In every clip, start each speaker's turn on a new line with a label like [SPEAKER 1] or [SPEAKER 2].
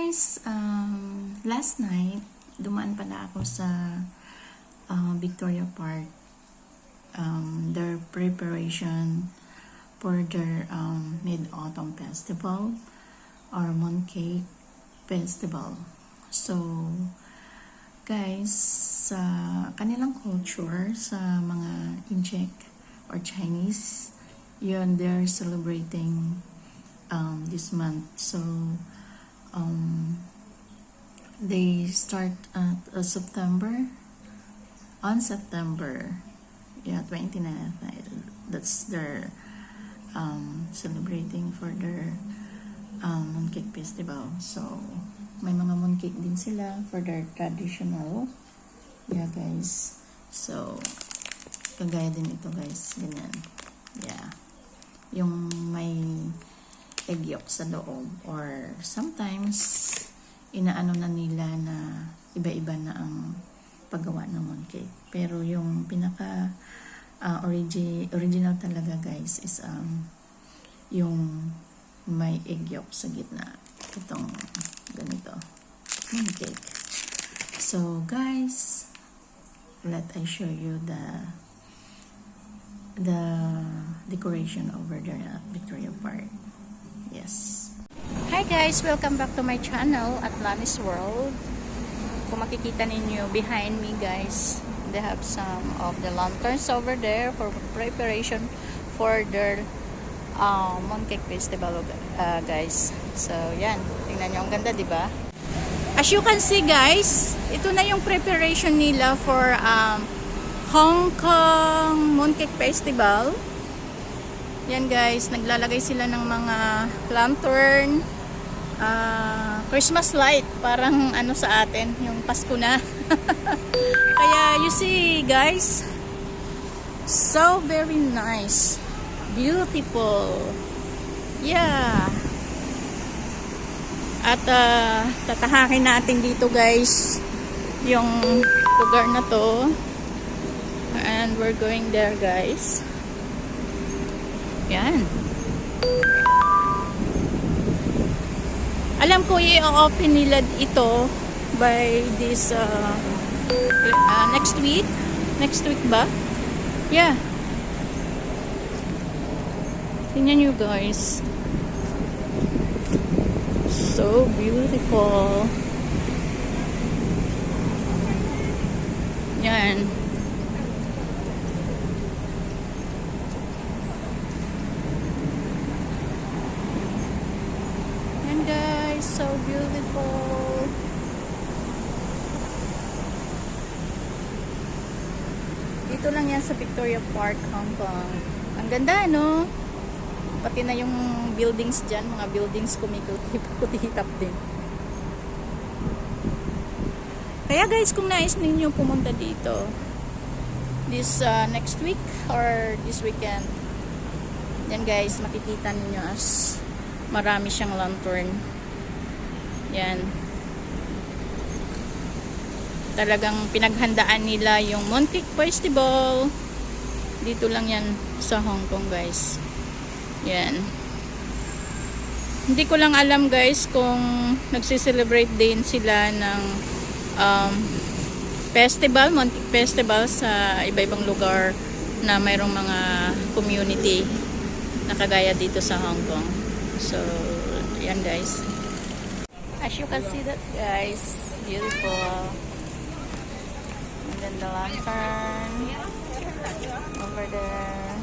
[SPEAKER 1] guys, last night, dumaan pala ako sa Victoria Park. Their preparation for their Mid-Autumn Festival or Mooncake Festival. So, guys, sa kanilang culture, sa mga Injek or Chinese, yun, they're celebrating this month. So, they start at September, on September, 29th, that's their celebrating for their Mooncake Festival. So, may mga mooncake din sila for their traditional. Yeah, guys. So, kagaya din ito, guys. Ganyan. Yeah. Yung may egg yolk sa loob, or sometimes inaano na nila na iba-iba na ang paggawa ng mooncake. Pero yung pinaka original talaga, guys, is yung may egg yolk sa gitna. Itong ganito mooncake. So guys, let I show you the decoration over there at Victoria Park. Yes. Hi guys, welcome back to my channel at Lani's World. Kung makikita ninyo behind me, guys, they have some of the lanterns over there for preparation for their Mooncake Festival, guys. So yan, tingnan nyo, ang ganda, di ba? As you can see, guys, ito na yung preparation nila for Hong Kong Mooncake Festival. Yan, guys, naglalagay sila ng mga lantern, Christmas light, parang ano sa atin, yung Pasko na. Kaya you see, guys, so very nice, beautiful. Yeah. At tatahakin natin dito, guys, yung lugar na to, and we're going there, guys. Yan. Alam ko i-open nila ito by this next week. Next week ba? Yeah. Tingnan nyo, guys. So beautiful. Yan. Guys, so beautiful. Dito lang yan sa Victoria Park, Hong Kong. Ang ganda, no? Pati na yung buildings dyan, mga buildings kumikutihitap din. Kaya guys, kung nais ninyo pumunta dito this next week or this weekend, yan guys, makikita ninyo as marami siyang lantern. Yan. Talagang pinaghandaan nila yung Mooncake Festival. Dito lang yan sa Hong Kong, guys. Yan. Hindi ko lang alam, guys, kung nagsiselebrate din sila ng festival, Mooncake Festival sa iba-ibang lugar na mayroong mga community na kagaya dito sa Hong Kong. So, yan, guys. As you can see that, guys, beautiful. And then the lantern over there.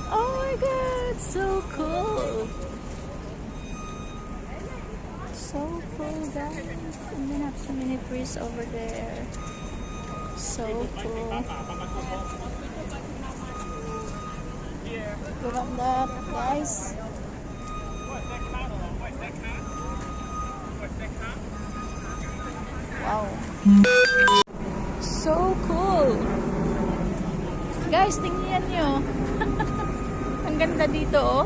[SPEAKER 1] Oh my god, so cool. So cool, guys. And then have so many trees over there. So cool. Look at that, guys. Wow. So cool. Guys, tingnan nyo. Ang ganda dito, oh.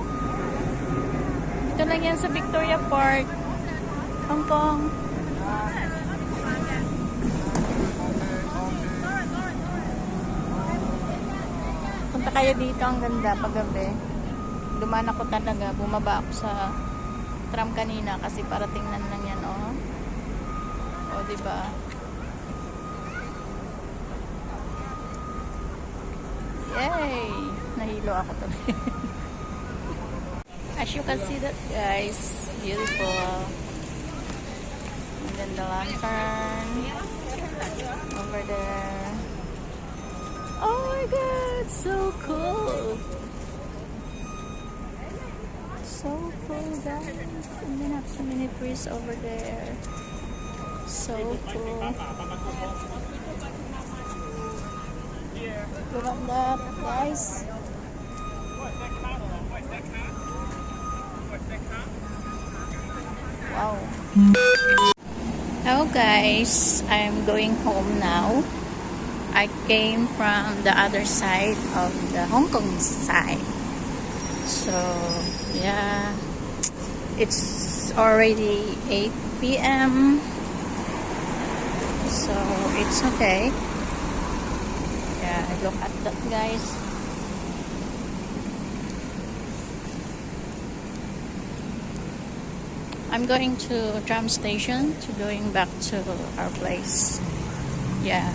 [SPEAKER 1] Ito lang yan sa Victoria Park, Hong Kong. Punta kayo dito, ang ganda paggabi. Dumaan ako talaga, bumaba ako sa tram kanina kasi para tingnan lang yan, oh. Oh, diba? Yay! Nahilo ako tuloy. As you can see that, guys, beautiful. And then the lantern over there. Oh my god, so cool. So cool, guys. And then have so many trees over there. So cool. Look at that, guys. Wow. Hello guys, I'm going home now. I came from the other side of the Hong Kong side. So, yeah. It's already 8 p.m. So, it's okay. Yeah, look at that, guys. I'm going to tram station to going back to our place. Yeah.